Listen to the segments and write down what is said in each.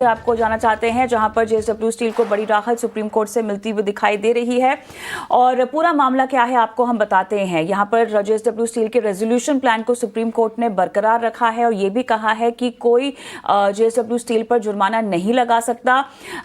आपको जाना चाहते हैं, जहां पर जेएसडब्ल्यू स्टील को बड़ी राहत सुप्रीम कोर्ट से मिलती हुई दिखाई दे रही है। और पूरा मामला क्या है आपको हम बताते हैं। यहां पर जेएसडब्ल्यू स्टील के रेजोल्यूशन प्लान को सुप्रीम कोर्ट ने बरकरार रखा है और ये भी कहा है कि कोई जेएसडब्ल्यू स्टील पर जुर्माना नहीं लगा सकता।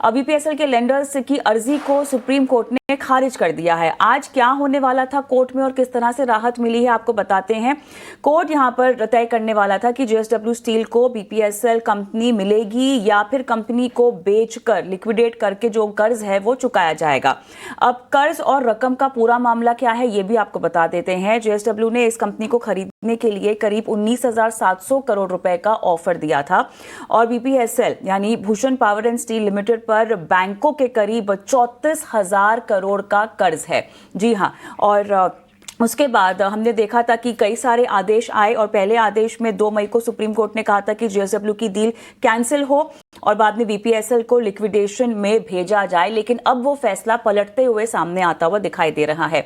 बीपीएसएल के लेंडर्स की अर्जी को सुप्रीम कोर्ट ने खारिज कर दिया है। आज क्या होने वाला था कोर्ट में और किस तरह से राहत मिली है आपको बताते हैं। कोर्ट यहां पर तय करने वाला था कि जेएसडब्ल्यू स्टील को बीपीएसएल कंपनी मिलेगी या फिर कंपनी को बेचकर लिक्विडेट करके जो कर्ज है वो चुकाया जाएगा। अब कर्ज और रकम का पूरा मामला क्या है ये भी आपको बता देते हैं। जेएसडब्ल्यू ने इस कंपनी को खरीदने के लिए करीब 19,700 करोड़ रुपए का ऑफर दिया था और बीपीएसएल यानी Bhushan power and steel limited पर बैंकों के करीब 34,000 करोड़ का कर्ज है। जी हां, और उसके बाद हमने देखा था कि कई सारे आदेश आए और पहले आदेश में 2 मई को सुप्रीम कोर्ट ने कहा था कि जेएसडब्ल्यू की डील कैंसिल हो और बाद में बीपीएसएल को लिक्विडेशन में भेजा जाए, लेकिन अब वो फैसला पलटते हुए सामने आता हुआ दिखाई दे रहा है।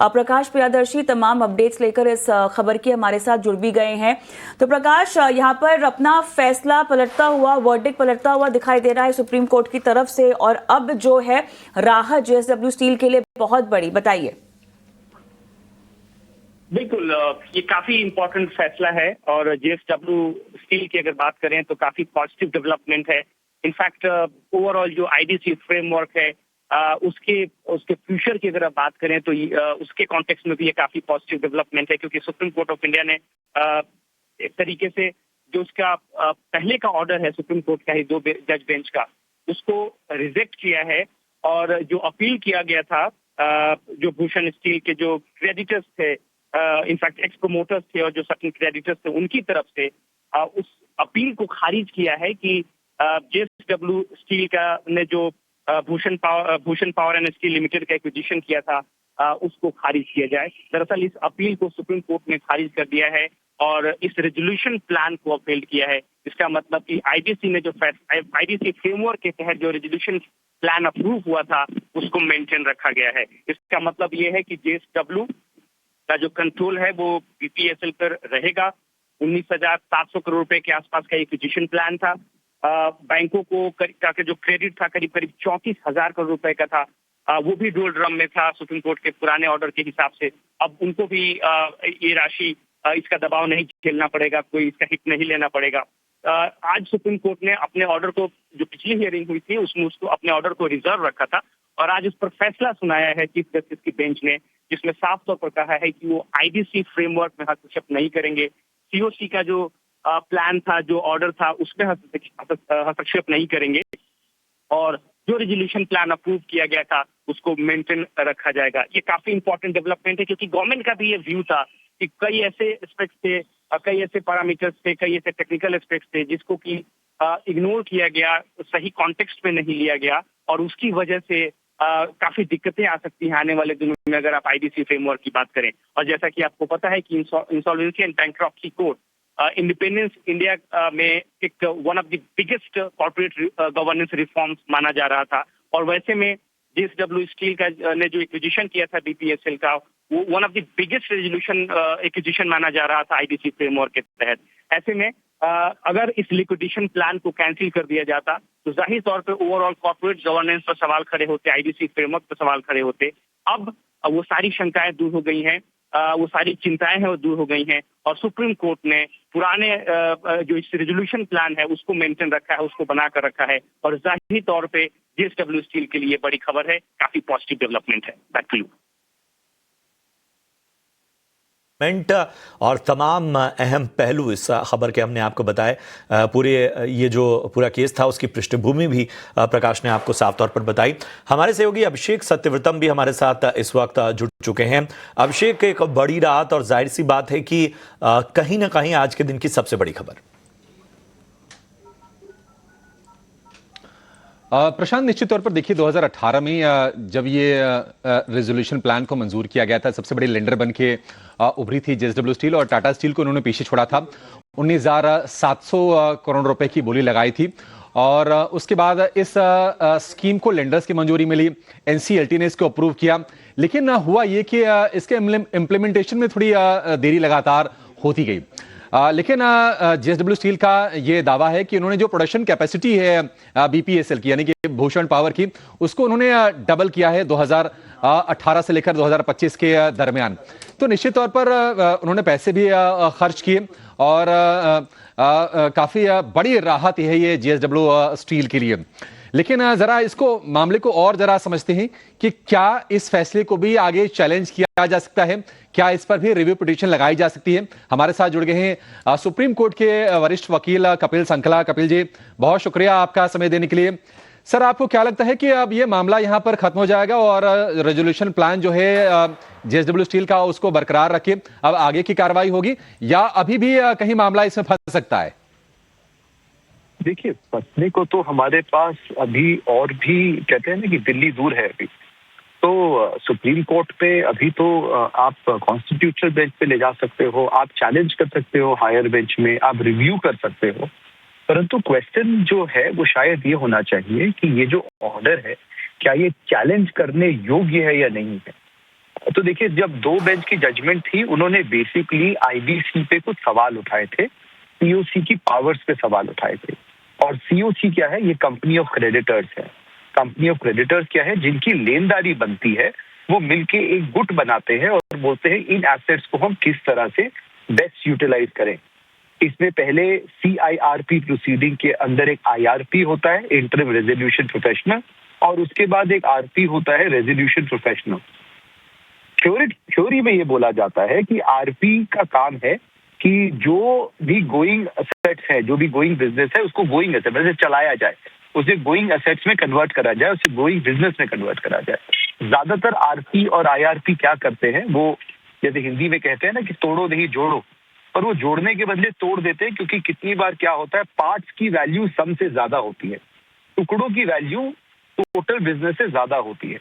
प्रकाश प्रियदर्शी तमाम अपडेट्स लेकर इस खबर की हमारे साथ जुड़ भी गए हैं। तो प्रकाश, यहाँ पर अपना फैसला पलटता हुआ, वर्डिक्ट पलटता हुआ दिखाई दे रहा है सुप्रीम कोर्ट की तरफ से और अब जो है राहत जेएसडब्ल्यू स्टील के लिए बहुत बड़ी, बताइए। बिल्कुल, ये काफी इम्पोर्टेंट फैसला है और जेएसडब्ल्यू स्टील की अगर बात करें तो काफी पॉजिटिव डेवलपमेंट है। इनफैक्ट ओवरऑल जो आईडीसी फ्रेमवर्क है उसके फ्यूचर की अगर आप बात करें तो उसके कॉन्टेक्स्ट में भी ये काफी पॉजिटिव डेवलपमेंट है, क्योंकि सुप्रीम कोर्ट ऑफ इंडिया ने एक तरीके से जो उसका पहले का ऑर्डर है सुप्रीम कोर्ट का ही 2 जज बेंच का, उसको रिजेक्ट किया है। और जो अपील किया गया था जो भूषण स्टील के जो क्रेडिटर्स थे, इनफैक्ट एक्स प्रोमोटर्स थे और जो सर्टेन क्रेडिटर्स थे, उनकी तरफ से उस अपील को खारिज किया है कि जेएसडब्ल्यू स्टील का ने जो Bhushan power and steel limited का एक्विजिशन किया था उसको खारिज किया जाए। दरअसल इस अपील को सुप्रीम कोर्ट ने खारिज कर दिया है और इस रेजोल्यूशन प्लान को अपील किया है। इसका मतलब कि आईडीसी ने जो आईडीसी फ्रेमवर्क के तहत जो रेजोल्यूशन प्लान अप्रूव हुआ था उसको मेंटेन रखा गया है। इसका मतलब ये है कि जेएसडब्ल्यू का जो कंट्रोल है वो बीपीएसएल पर रहेगा। 19,700 करोड़ रुपए के आसपास का एक्विजिशन प्लान था। बैंकों को का जो क्रेडिट था करीब 34,000 करोड़ रुपए का था, वो भी डोल ड्रम में था सुप्रीम कोर्ट के पुराने ऑर्डर के हिसाब से। अब उनको भी ये राशि इसका दबाव नहीं झेलना पड़ेगा, कोई इसका हिट नहीं लेना पड़ेगा। आज सुप्रीम कोर्ट ने अपने ऑर्डर को, जो पिछली हियरिंग हुई थी उसमें उसको अपने ऑर्डर को रिजर्व रखा था और आज उस पर फैसला सुनाया है चीफ जस्टिस की बेंच ने, जिसमें साफ तौर पर कहा है कि वो आईडीसी फ्रेमवर्क में हस्तक्षेप नहीं करेंगे। सीओसी का जो प्लान था, जो ऑर्डर था, उसमें हस्तक्षेप नहीं करेंगे और जो रेजोल्यूशन प्लान अप्रूव किया गया था उसको मेंटेन रखा जाएगा। ये काफी इंपॉर्टेंट डेवलपमेंट है, क्योंकि गवर्नमेंट का भी ये व्यू था कि कई ऐसे एस्पेक्ट्स थे, कई ऐसे पैरामीटर्स थे, कई ऐसे टेक्निकल एस्पेक्ट्स थे जिसको कि इग्नोर किया गया, सही कॉन्टेक्स्ट में नहीं लिया गया और उसकी वजह से काफी दिक्कतें आ सकती हैं आने वाले दिनों में अगर आप आईडीसी फ्रेमवर्क की बात करें। और जैसा कि आपको पता है कि insolvency and bankruptcy code independence India में एक one of the biggest corporate governance reforms माना जा रहा था और वैसे में जेएसडब्ल्यू स्टील का ने जो एक्विजिशन किया था बीपीएसएल का, वो one of the biggest resolution acquisition माना जा रहा था आईडीसी फ्रेमवर्क के तहत। ऐसे में अगर इस लिक्विडेशन प्लान को कैंसिल कर दिया जाता तो जाहिर तौर पे ओवरऑल कॉर्पोरेट गवर्नेंस पर सवाल खड़े होते, आईडीसी फ्रेमवर्क पर सवाल खड़े होते। अब वो सारी शंकाएं दूर हो गई हैं, वो सारी चिंताएं हैं वो दूर हो गई हैं और सुप्रीम कोर्ट ने पुराने जो इस रेजोल्यूशन प्लान है उसको मेंटेन रखा है, उसको बनाकर रखा है और जाहिर तौर पे जेएसडब्ल्यू स्टील के लिए बड़ी खबर है, काफी पॉजिटिव डेवलपमेंट है। Back to you. और तमाम अहम पहलू इस खबर के हमने आपको बताए। पूरे ये जो पूरा केस था उसकी पृष्ठभूमि भी प्रकाश ने आपको साफ तौर पर बताई। हमारे सहयोगी अभिषेक सत्यव्रतम भी हमारे साथ इस वक्त जुड़ चुके हैं। अभिषेक, एक बड़ी रात और जाहिर सी बात है कि कहीं ना कहीं आज के दिन की सबसे बड़ी खबर। प्रशांत, निश्चित तौर पर देखिए 2018 में जब ये रेजोल्यूशन प्लान को मंजूर किया गया था, सबसे बड़े लेंडर बन के उभरी थी जेएसडब्ल्यू स्टील और टाटा स्टील को उन्होंने पीछे छोड़ा था। 19,700 करोड़ रुपए की बोली लगाई थी और उसके बाद इस स्कीम को लेंडर्स की मंजूरी मिली, एनसीएलटी ने इसको अप्रूव किया, लेकिन हुआ ये कि इसके इम्प्लीमेंटेशन में थोड़ी देरी लगातार होती गई। लेकिन जेएसडब्ल्यू स्टील का ये दावा है कि उन्होंने जो प्रोडक्शन कैपेसिटी है बीपीएसएल की, यानी कि भूषण पावर की, उसको उन्होंने डबल किया है 2018 से लेकर 2025 के दरमियान। तो निश्चित तौर पर उन्होंने पैसे भी खर्च किए और काफी बड़ी राहत है ये जेएसडब्ल्यू स्टील के लिए। लेकिन जरा इसको मामले को और जरा समझते हैं कि क्या इस फैसले को भी आगे चैलेंज किया जा सकता है, क्या इस पर भी रिव्यू पिटीशन लगाई जा सकती है। हमारे साथ जुड़ गए हैं सुप्रीम कोर्ट के वरिष्ठ वकील कपिल संकला। कपिल जी, बहुत शुक्रिया आपका समय देने के लिए। सर, आपको क्या लगता है कि अब ये मामला यहां पर खत्म हो जाएगा और रेजोल्यूशन प्लान जो है जेएसडब्ल्यू स्टील का उसको बरकरार रखे, अब आगे की कार्रवाई होगी या अभी भी कहीं मामला इसमें फंस सकता है? देखिए, फंसने को तो हमारे पास अभी और भी कहते हैं ना कि दिल्ली दूर है अभी। तो सुप्रीम कोर्ट पे अभी तो आप कॉन्स्टिट्यूशनल बेंच पे ले जा सकते हो, आप चैलेंज कर सकते हो हायर बेंच में, आप रिव्यू कर सकते हो। परंतु क्वेश्चन जो है वो शायद ये होना चाहिए कि ये जो ऑर्डर है क्या ये चैलेंज करने योग्य है या नहीं है। तो देखिए, जब 2 बेंच की जजमेंट थी, उन्होंने बेसिकली आईबीसी पे कुछ सवाल उठाए थे, सीओसी की पावर्स पे सवाल उठाए थे। और सीओसी क्या है? ये कंपनी ऑफ क्रेडिटर्स है। कंपनी ऑफ क्रेडिटर्स क्या है? जिनकी लेनदारी बनती है, वो मिलके एक गुट बनाते हैं और बोलते हैं इन एसेट्स को हम किस तरह से बेस्ट यूटिलाइज करें। इसमें पहले CIRP प्रोसीडिंग के अंदर एक IRP होता है, इंटरिम रेजोल्यूशन प्रोफेशनल, और उसके बाद एक RP होता है, रेजोल्यूशन प्रोफेशनल। थ्योरी में ये बोला जाता है कि RP का काम है कि जो भी गोइंग असेट्स है, जो भी गोइंग बिजनेस है, उसको गोइंग असेट में चलाया जाए, उसे गोइंग असेट्स में कन्वर्ट करा जाए, उसे गोइंग बिजनेस में कन्वर्ट करा जाए। ज्यादातर RP और IRP क्या करते हैं, वो जैसे हिंदी में कहते हैं ना कि तोड़ो नहीं जोड़ो, पर वो जोड़ने के बदले तोड़ देते हैं। क्योंकि कितनी बार क्या होता है, पार्ट्स की वैल्यू सम से ज्यादा होती है, टुकड़ों की वैल्यू टोटल बिजनेस से ज्यादा होती है।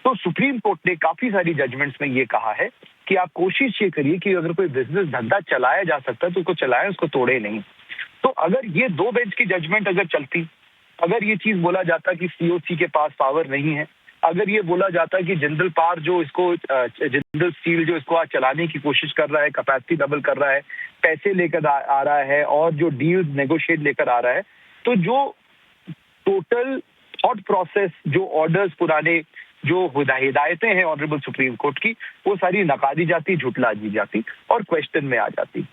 तो सुप्रीम कोर्ट ने काफी सारी जजमेंट्स में ये कहा है कि आप कोशिश ये करिए कि अगर कोई बिजनेस धंधा चलाया जा सकता है तो उसको चलाएं, उसको तोड़े नहीं। तो अगर ये 2 बेंच की जजमेंट अगर चलती, अगर ये चीज बोला जाता कि सीओसी के पास पावर नहीं है, अगर ये बोला जाता कि जिंदल पावर जो इसको जिंदल स्टील जो इसको आज चलाने की कोशिश कर रहा है, कैपेसिटी डबल कर रहा है, पैसे लेकर आ रहा है और जो डील नेगोशिएट लेकर आ रहा है, तो जो टोटल थॉट प्रोसेस, जो ऑर्डर्स पुराने, जो हिदायतें हैं ऑनरेबल सुप्रीम कोर्ट की, वो सारी नकारी जाती, झुटला दी जाती और क्वेश्चन में आ जाती।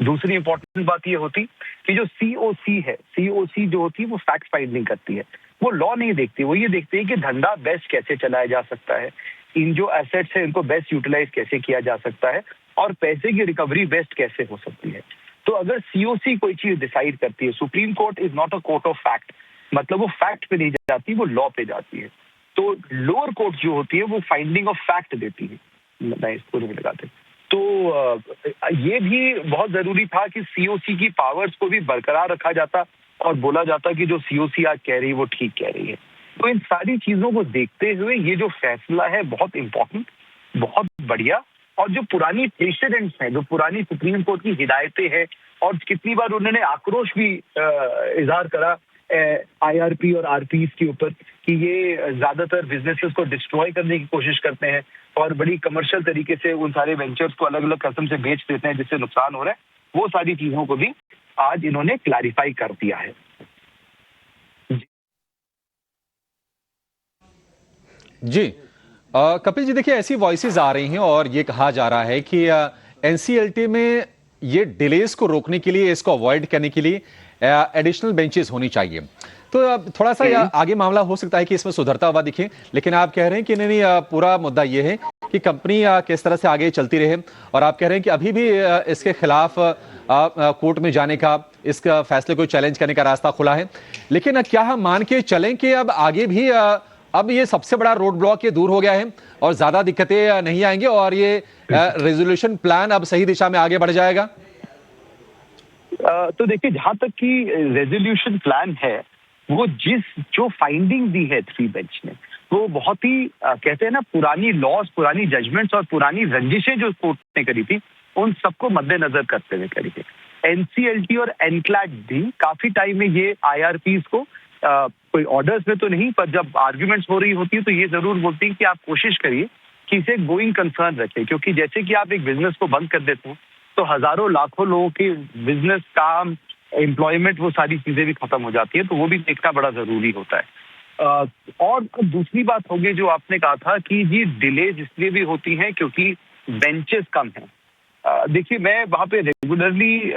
दूसरी इंपॉर्टेंट बात ये होती कि जो सीओसी है, सीओसी जो होती है वो फैक्ट फाइंडिंग करती है, वो लॉ नहीं देखती, वो ये देखती है कि धंधा बेस्ट कैसे चलाया जा सकता है, इन जो एसेट्स है इनको बेस्ट यूटिलाइज कैसे किया जा सकता है और पैसे की रिकवरी बेस्ट कैसे हो सकती है। तो अगर सीओसी कोई चीज डिसाइड करती है, supreme court is not a court of fact, मतलब वो फैक्ट पे नहीं जाती, वो लॉ पे जाती है। तो लोअर कोर्ट जो होती है वो फाइंडिंग ऑफ फैक्ट देती है। मैं इसको नहीं लगाते। तो ये भी बहुत जरूरी था कि सीओसी की पावर्स को भी बरकरार रखा जाता और बोला जाता कि जो सीओसी आज कह रही है वो ठीक कह रही है। तो इन सारी चीजों को देखते हुए ये जो फैसला है बहुत इंपॉर्टेंट, बहुत बढ़िया, और जो पुरानी प्रेसिडेंट्स हैं, जो पुरानी सुप्रीम कोर्ट की हिदायतें हैं, और कितनी बार उन्होंने आक्रोश भी इजहार करा IRP और RPs के ऊपर कि ये ज्यादातर बिजनेसेस को डिस्ट्रॉय करने की कोशिश करते हैं और बड़ी कमर्शियल तरीके से उन सारे वेंचर्स को अलग अलग किस्म से बेच देते हैं जिससे नुकसान हो रहा है, वो सारी चीजों को भी आज इन्होंने क्लैरिफाई कर दिया है। जी कपिल जी, देखिए ऐसी वॉइसेस आ रही हैं और ये कहा जा रहा है कि NCLT में ये डिलेस को रोकने के लिए, इसको अवॉइड करने के लिए एडिशनल बेंचेस होनी चाहिए। तो थोड़ा सा आगे मामला हो सकता है कि इसमें सुधरता हुआ दिखे, लेकिन आप कह रहे हैं कि नहीं, पूरा मुद्दा ये है कि कंपनी किस तरह से आगे चलती रहे, और आप कह रहे हैं कि अभी भी इसके खिलाफ कोर्ट में जाने का, इसका फैसले को चैलेंज करने का रास्ता खुला है। लेकिन क्या हम मान के चलें कि अब आगे भी अब ये सबसे बड़ा रोड ब्लॉक ये दूर हो गया है और ज्यादा दिक्कतें नहीं आएंगी और ये रेजोल्यूशन प्लान अब सही दिशा में आगे बढ़ जाएगा? तो देखिए, जहां तक कि रेजोल्यूशन प्लान है, वो जो फाइंडिंग दी है 3 बेंच ने, वो बहुत ही कहते हैं ना, पुरानी लॉज, पुरानी जजमेंट्स और पुरानी रंजिशें जो कोर्ट ने करी थी, उन सबको मद्देनजर करते हुए करी थी। NCLT और NCLAT भी काफी टाइम में ये IRPs को कोई ऑर्डर्स में तो नहीं, पर जब आर्ग्यूमेंट्स हो रही होती है तो ये जरूर बोलती है कि आप कोशिश करिए कि इसे गोइंग कंसर्न रखें, क्योंकि जैसे कि आप एक बिजनेस को बंद कर देते हैं तो हजारों लाखों लोगों के बिजनेस, काम, एम्प्लॉयमेंट, वो सारी चीजें भी खत्म हो जाती है। तो वो भी देखना बड़ा जरूरी होता है। और दूसरी बात होगी जो आपने कहा था कि ये डिलेज इसलिए भी होती हैं क्योंकि बेंचेस कम हैं। देखिए, मैं वहाँ पे रेगुलरली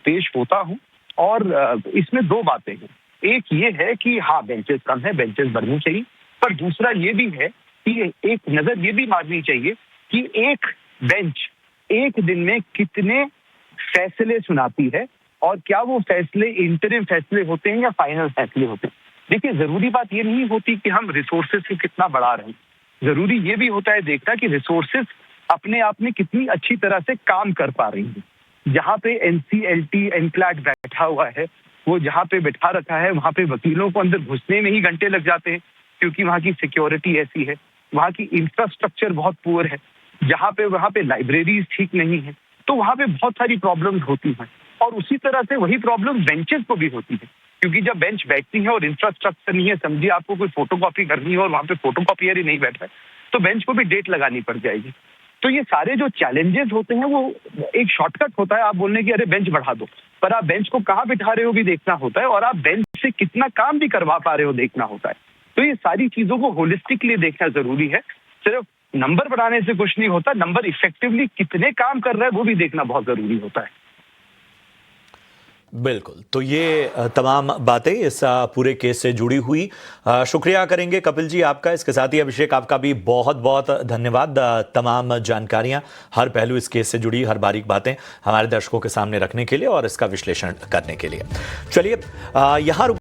पेश होता हूँ और इसमें दो बातें हैं। एक ये है कि हाँ, बेंचेस कम है, बेंचेस बढ़नी चाहिए, पर दूसरा ये भी है कि एक नजर ये भी मारनी चाहिए कि एक बेंच एक दिन में कितने फैसले सुनाती है और क्या वो फैसले इंटरिम फैसले होते हैं या फाइनल फैसले होते हैं। देखिए, जरूरी बात ये नहीं होती कि हम रिसोर्सेज से कितना बढ़ा रहे हैं, जरूरी ये भी होता है देखना कि रिसोर्सेज अपने आप में कितनी अच्छी तरह से काम कर पा रही हैं। जहाँ पे NCLT, NCLAT बैठा हुआ है, वो जहाँ पे बैठा रखा है, वहाँ पे वकीलों को अंदर घुसने में ही घंटे लग जाते हैं क्योंकि वहाँ की सिक्योरिटी ऐसी है, वहाँ की इंफ्रास्ट्रक्चर बहुत पुअर है, वहाँ पे लाइब्रेरीज ठीक नहीं है, तो वहाँ पे बहुत सारी प्रॉब्लम्स होती हैं। और उसी तरह से वही प्रॉब्लम बेंचेस को भी होती है क्योंकि जब बेंच बैठती है और इंफ्रास्ट्रक्चर नहीं है, समझिए आपको कोई फोटोकॉपी करनी है और वहाँ पे फोटोकॉपियर ही नहीं बैठा है, तो बेंच को भी डेट लगानी पड़ जाएगी। तो ये सारे जो चैलेंजेस होते हैं वो एक शॉर्टकट होता है आप बोलने की अरे बेंच बढ़ा दो, पर आप बेंच को कहाँ बिठा रहे हो भी देखना होता है और आप बेंच से कितना काम भी करवा पा रहे हो देखना होता है। तो ये सारी चीजों को होलिस्टिकली देखना जरूरी है। सिर्फ नंबर बढ़ाने से कुछ नहीं होता, नंबर इफेक्टिवली कितने काम कर रहा है वो भी देखना बहुत जरूरी होता है। बिल्कुल, तो ये तमाम बातें इस पूरे केस से जुड़ी हुई। शुक्रिया करेंगे कपिल जी आपका। इसके साथ ही अभिषेक, आपका भी बहुत बहुत धन्यवाद। तमाम जानकारियां, हर पहलू इस केस से जुड़ी, हर बारीक बातें हमारे दर्शकों के सामने रखने के लिए और इसका विश्लेषण करने के लिए। चलिए यहाँ